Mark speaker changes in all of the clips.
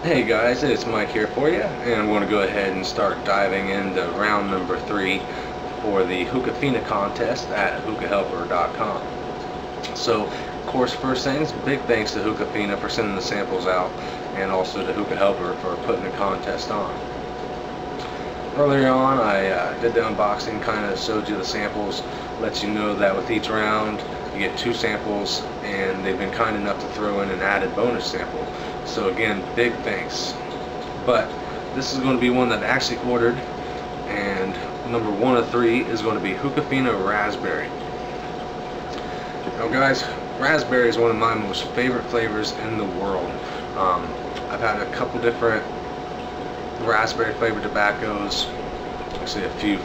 Speaker 1: Hey guys, it's Mike here for you, and I'm going to go ahead and start diving into round number 3 for the Hookafina contest at hookahelper.com. So, of course, first things, big thanks to Hookafina for sending the samples out, and also to Hookah Helper for putting the contest on. Earlier on, I did the unboxing, kind of showed you the samples, let you know that with each round you get 2 samples, and they've been kind enough to throw in an added bonus sample. So again, big thanks. But this is going to be one that I actually ordered, and number 1 of 3 is going to be Hookafina Raspberry. Now guys, raspberry is one of my most favorite flavors in the world. I've had a couple different raspberry flavored tobaccos, actually a few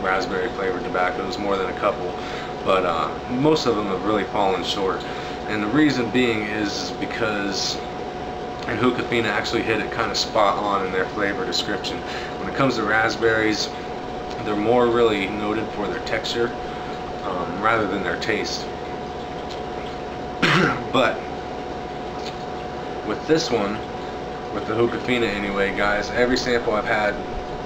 Speaker 1: raspberry flavored tobaccos, more than a couple, but most of them have really fallen short. And the reason being is because Hookafina actually hit it kind of spot on in their flavor description. When it comes to raspberries, they're more really noted for their texture rather than their taste. But with this one, with the Hookafina anyway, guys, every sample I've had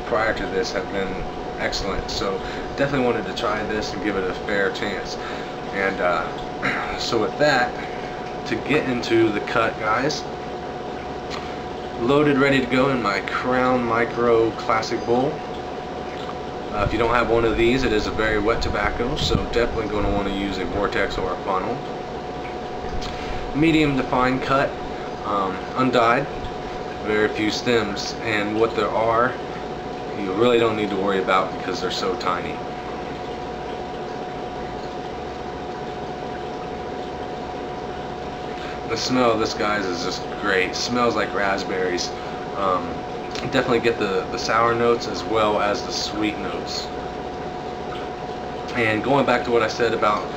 Speaker 1: prior to this have been excellent. So definitely wanted to try this and give it a fair chance. And so with that, to get into the cut, guys, loaded, ready to go in my Crown Micro Classic Bowl. If you don't have one of these, it is a very wet tobacco, so definitely going to want to use a vortex or a funnel. Medium to fine cut, undyed, very few stems, and what there are, you really don't need to worry about because they're so tiny. The smell of this, guys, is just great. It smells like raspberries. Definitely get the sour notes as well as the sweet notes. And going back to what I said about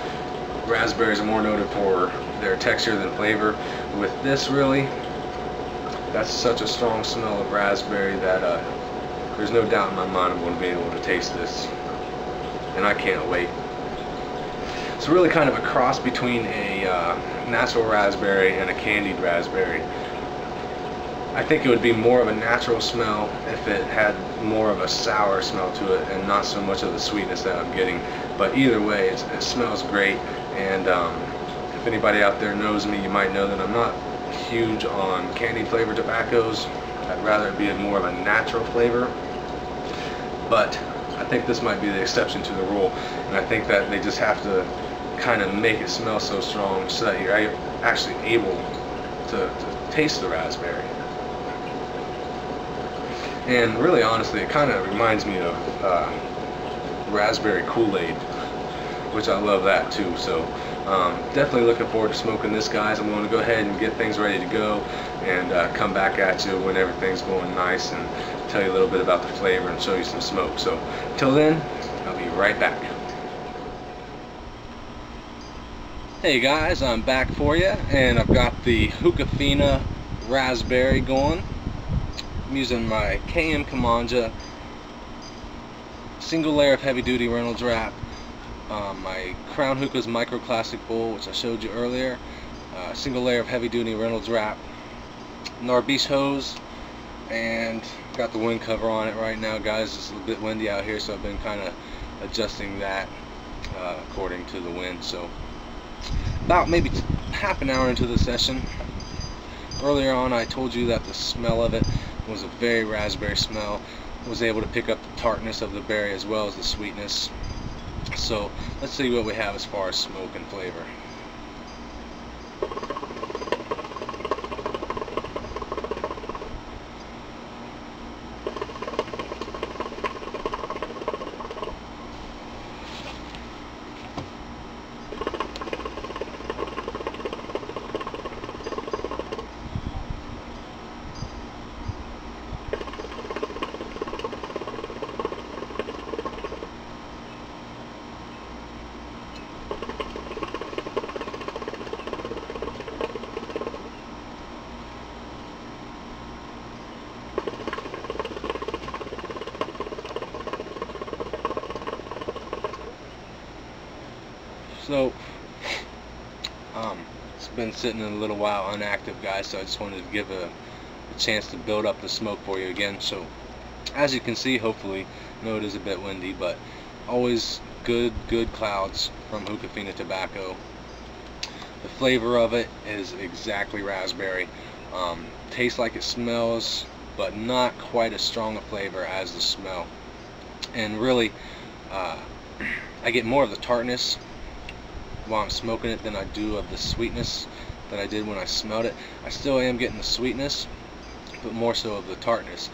Speaker 1: raspberries are more noted for their texture than flavor, with this, really, that's such a strong smell of raspberry that there's no doubt in my mind I'm going to be able to taste this, and I can't wait. It's really kind of a cross between a natural raspberry and a candied raspberry. I think it would be more of a natural smell if it had more of a sour smell to it and not so much of the sweetness that I'm getting. But either way, it smells great. And if anybody out there knows me, you might know that I'm not huge on candied flavored tobaccos. I'd rather it be more of a natural flavor. But I think this might be the exception to the rule, and I think that they just have to kind of make it smell so strong so that you're actually able to taste the raspberry. And really, honestly, it kind of reminds me of raspberry Kool-Aid, which I love that too. So definitely looking forward to smoking this, guys. I'm going to go ahead and get things ready to go and come back at you when everything's going nice and tell you a little bit about the flavor and show you some smoke. So till then, I'll be right back. Hey guys, I'm back for you, and I've got the Hookafina Raspberry going. I'm using my KM Kamanja single layer of heavy duty Reynolds wrap, my Crown Hookah's Micro Classic Bowl, which I showed you earlier, single layer of heavy duty Reynolds wrap, Narbiche hose, and got the wind cover on it right now, guys. It's a bit windy out here, so I've been kind of adjusting that according to the wind. So about maybe half an hour into the session, earlier on I told you that the smell of it was a very raspberry smell. I was able to pick up the tartness of the berry as well as the sweetness. So let's see what we have as far as smoke and flavor. So it's been sitting in a little while unactive, guys, so I just wanted to give a a chance to build up the smoke for you again. So as you can see, hopefully, I know it is a bit windy, but always good clouds from Hookafina tobacco. The flavor of it is exactly raspberry. Tastes like it smells, but not quite as strong a flavor as the smell. And really, I get more of the tartness while I'm smoking it than I do of the sweetness that I did when I smelled it. I still am getting the sweetness, but more so of the tartness.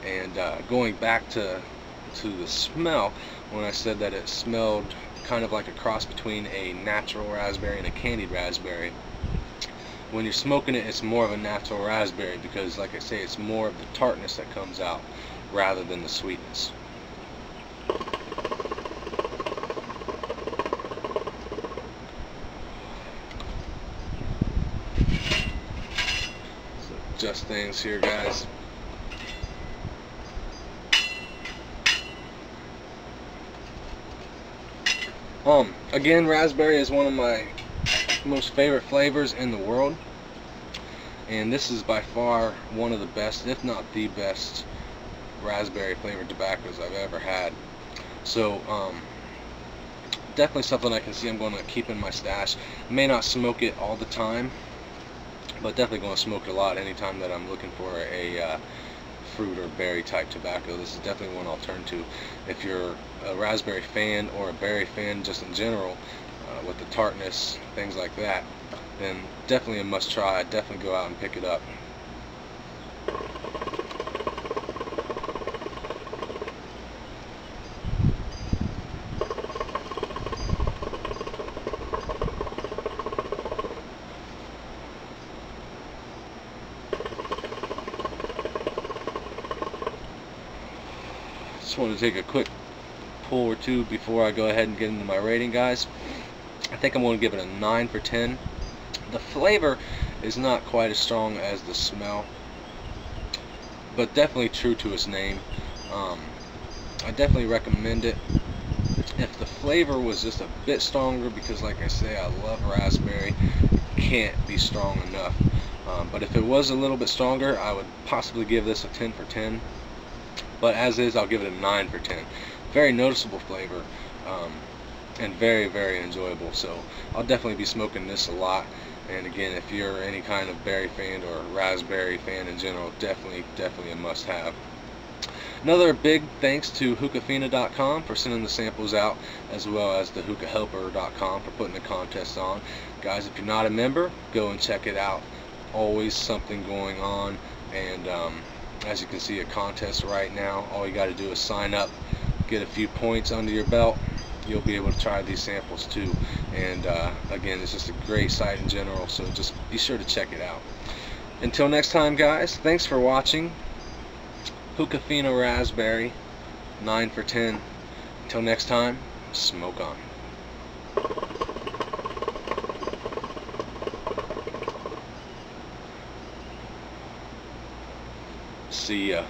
Speaker 1: And going back to the smell, when I said that it smelled kind of like a cross between a natural raspberry and a candied raspberry, when you're smoking it, it's more of a natural raspberry because, like I say, it's more of the tartness that comes out rather than the sweetness. So adjust things here, guys. Again, raspberry is one of my most favorite flavors in the world, and this is by far one of the best, if not the best, raspberry flavored tobaccos I've ever had. So definitely something I can see I'm going to keep in my stash. May not smoke it all the time, but definitely going to smoke it a lot anytime that I'm looking for a fruit or berry type tobacco. This is definitely one I'll turn to. If you're a raspberry fan or a berry fan just in general, with the tartness, things like that, then definitely a must try. Definitely go out and pick it up. Just want to take a quick pull or two before I go ahead and get into my rating, guys. I think I'm going to give it a 9 for 10. The flavor is not quite as strong as the smell, but definitely true to its name. I definitely recommend it. If the flavor was just a bit stronger, because like I say, I love raspberry, it can't be strong enough. But if it was a little bit stronger, I would possibly give this a 10 for 10. But as is, I'll give it a 9 for 10. Very noticeable flavor, and very enjoyable. So I'll definitely be smoking this a lot. And again, if you're any kind of berry fan or raspberry fan in general, definitely a must-have. Another big thanks to Hookafina.com for sending the samples out, as well as the Hookahhelper.com for putting the contest on. Guys, if you're not a member, go and check it out. Always something going on, and as you can see, a contest right now. All you got to do is sign up, get a few points under your belt. You'll be able to try these samples too. And again, it's just a great site in general, so just be sure to check it out. Until next time, guys, thanks for watching. Hookafina Raspberry, 9 for 10. Until next time, smoke on. See ya.